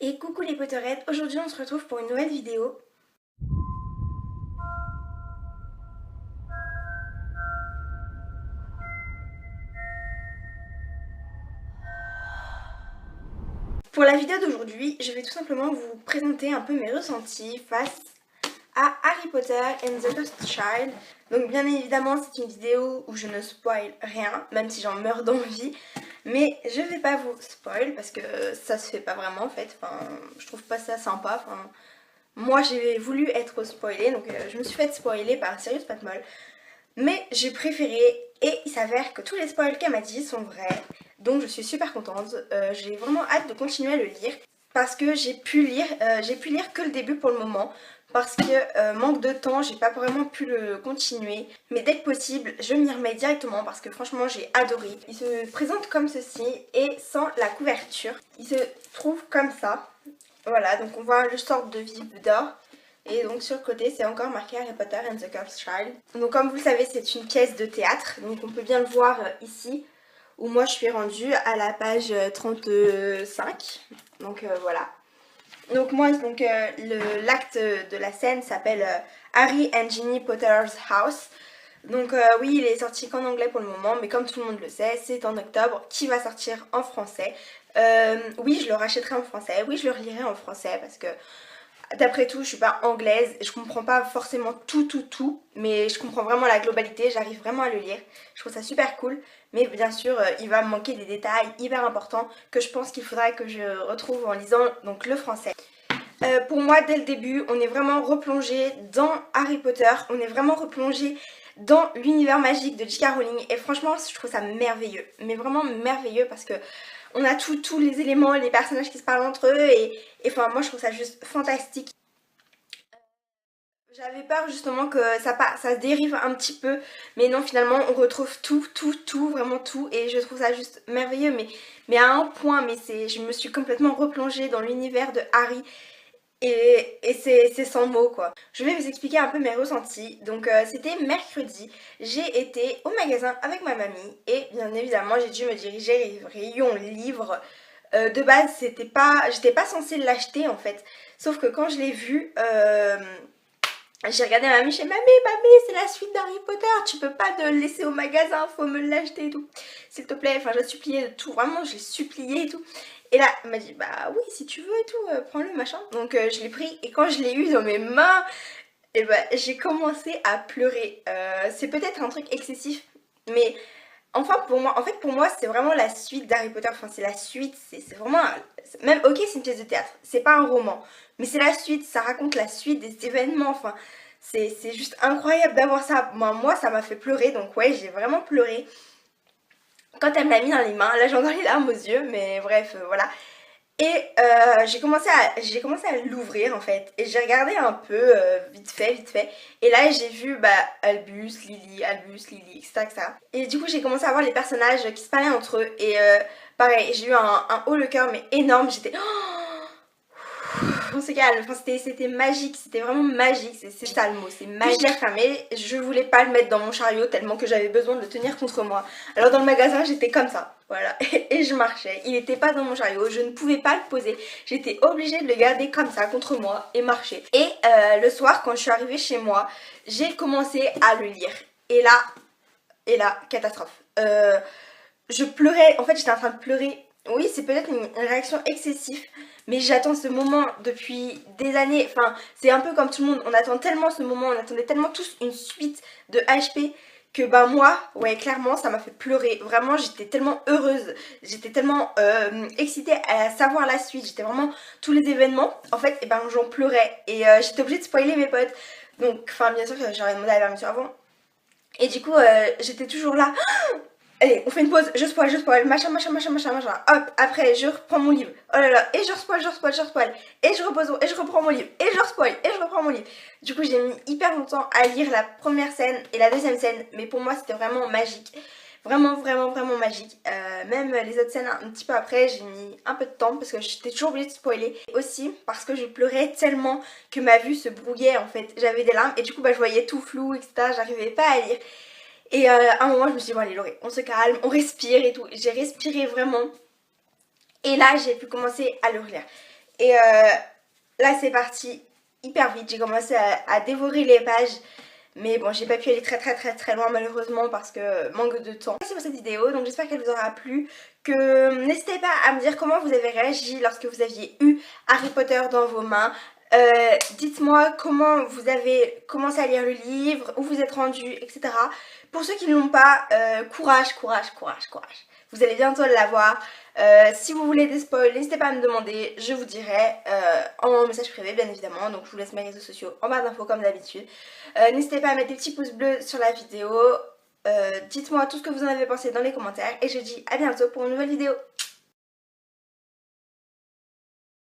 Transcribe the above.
Et coucou les Potterheads, aujourd'hui on se retrouve pour une nouvelle vidéo. Pour la vidéo d'aujourd'hui, je vais tout simplement vous présenter un peu mes ressentis face à Harry Potter and the Cursed Child. Donc bien évidemment c'est une vidéo où je ne spoil rien, même si j'en meurs d'envie. Mais je vais pas vous spoil parce que ça se fait pas vraiment en fait, enfin, je trouve pas ça sympa. Enfin, moi j'ai voulu être spoilée, donc je me suis fait spoiler par Sirius Patmol. Mais j'ai préféré et il s'avère que tous les spoils qu'elle m'a dit sont vrais. Donc je suis super contente. J'ai vraiment hâte de continuer à le lire. Parce que j'ai pu lire que le début pour le moment. Parce que manque de temps, j'ai pas vraiment pu le continuer. Mais dès que possible, je m'y remets directement parce que franchement j'ai adoré. Il se présente comme ceci et sans la couverture. Il se trouve comme ça. Voilà, donc on voit le sorte de vive d'or. Et donc sur le côté c'est encore marqué Harry Potter and the Cursed Child. Donc comme vous le savez c'est une pièce de théâtre, donc on peut bien le voir ici où moi je suis rendue à la page 35. Donc voilà. Donc moi l'acte de la scène s'appelle Harry and Ginny Potter's House. Donc oui il est sorti qu'en anglais pour le moment, mais comme tout le monde le sait c'est en octobre qui va sortir en français. Oui je le rachèterai en français, oui je le relirai en français parce que d'après tout, je suis pas anglaise, je comprends pas forcément tout, mais je comprends vraiment la globalité, j'arrive vraiment à le lire. Je trouve ça super cool, mais bien sûr, il va me manquer des détails hyper importants que je pense qu'il faudra que je retrouve en lisant donc le français. Pour moi, dès le début, on est vraiment replongé dans Harry Potter, on est vraiment replongé dans l'univers magique de J.K. Rowling et franchement, je trouve ça merveilleux, mais vraiment merveilleux parce que on a tous les éléments, les personnages qui se parlent entre eux et enfin moi je trouve ça juste fantastique. J'avais peur justement que ça se dérive un petit peu, mais non finalement on retrouve tout, vraiment tout et je trouve ça juste merveilleux mais à un point, mais je me suis complètement replongée dans l'univers de Harry et c'est sans mots quoi. Je vais vous expliquer un peu mes ressentis. Donc c'était mercredi, j'ai été au magasin avec ma mamie et bien évidemment j'ai dû me diriger rayon livre. De base j'étais pas censée l'acheter en fait, sauf que quand je l'ai vu, j'ai regardé ma mamie, j'ai dit mamie, c'est la suite d'Harry Potter, tu peux pas te le laisser au magasin, faut me l'acheter et tout. S'il te plaît, enfin je la suppliais de tout, vraiment je l'ai supplié et tout. Et là, elle m'a dit bah oui si tu veux et tout, prends-le machin. Donc je l'ai pris et quand je l'ai eu dans mes mains, et bah j'ai commencé à pleurer. C'est peut-être un truc excessif, mais enfin pour moi c'est vraiment la suite d'Harry Potter, enfin c'est la suite, c'est vraiment, même ok c'est une pièce de théâtre, c'est pas un roman, mais c'est la suite, ça raconte la suite des événements, enfin c'est juste incroyable d'avoir ça. Moi ça m'a fait pleurer, donc ouais j'ai vraiment pleuré. Quand elle me l'a mis dans les mains, là j'ai encore les larmes aux yeux, mais bref voilà. Et j'ai commencé à l'ouvrir en fait. Et j'ai regardé un peu, vite fait. Et là j'ai vu Albus, Lily, etc. Et du coup j'ai commencé à voir les personnages qui se parlaient entre eux. Et pareil, j'ai eu un haut le cœur mais énorme. J'étais... on se calme, enfin, c'était magique, c'était vraiment magique, c'est ça le mot, c'est magique. Puis je l'ai refermé, je voulais pas le mettre dans mon chariot tellement que j'avais besoin de le tenir contre moi. Alors dans le magasin j'étais comme ça, voilà, et je marchais, il était pas dans mon chariot, je ne pouvais pas le poser, j'étais obligée de le garder comme ça contre moi et marcher. Et le soir quand je suis arrivée chez moi, j'ai commencé à le lire. Et là, catastrophe. Je pleurais, en fait j'étais en train de pleurer. Oui, c'est peut-être une réaction excessive, mais j'attends ce moment depuis des années. Enfin, c'est un peu comme tout le monde, on attend tellement ce moment, on attendait tellement tous une suite de HP que bah moi, ouais clairement ça m'a fait pleurer. Vraiment j'étais tellement heureuse, j'étais tellement excitée à savoir la suite, j'étais vraiment tous les événements. En fait, et ben j'en pleurais et j'étais obligée de spoiler mes potes. Donc, enfin bien sûr que j'aurais demandé la permission avant. Et du coup j'étais toujours là. Allez, on fait une pause, je spoil, machin. Hop, après, je reprends mon livre. Oh là là, et je spoil. Et je repose, et je reprends mon livre. Et je spoil, et je reprends mon livre. Du coup, j'ai mis hyper longtemps à lire la première scène et la deuxième scène. Mais pour moi, c'était vraiment magique. Vraiment magique. Même les autres scènes, un petit peu après, j'ai mis un peu de temps parce que j'étais toujours obligée de spoiler. Aussi parce que je pleurais tellement que ma vue se brouillait en fait. J'avais des larmes et du coup, je voyais tout flou, etc. J'arrivais pas à lire. Et à un moment je me suis dit bon allez Laurie, on se calme, on respire et tout. J'ai respiré vraiment. Et là j'ai pu commencer à le relire. Et là c'est parti hyper vite, j'ai commencé à dévorer les pages. Mais bon, j'ai pas pu aller très loin malheureusement parce que manque de temps. Merci pour cette vidéo, donc j'espère qu'elle vous aura plu. Que n'hésitez pas à me dire comment vous avez réagi lorsque vous aviez eu Harry Potter dans vos mains. Dites-moi comment vous avez commencé à lire le livre, où vous êtes rendu, etc. Pour ceux qui ne l'ont pas, courage. Vous allez bientôt l'avoir. Si vous voulez des spoils, n'hésitez pas à me demander, je vous dirai en message privé bien évidemment. Donc je vous laisse mes réseaux sociaux en barre d'infos comme d'habitude. N'hésitez pas à mettre des petits pouces bleus sur la vidéo. Dites-moi tout ce que vous en avez pensé dans les commentaires et je vous dis à bientôt pour une nouvelle vidéo.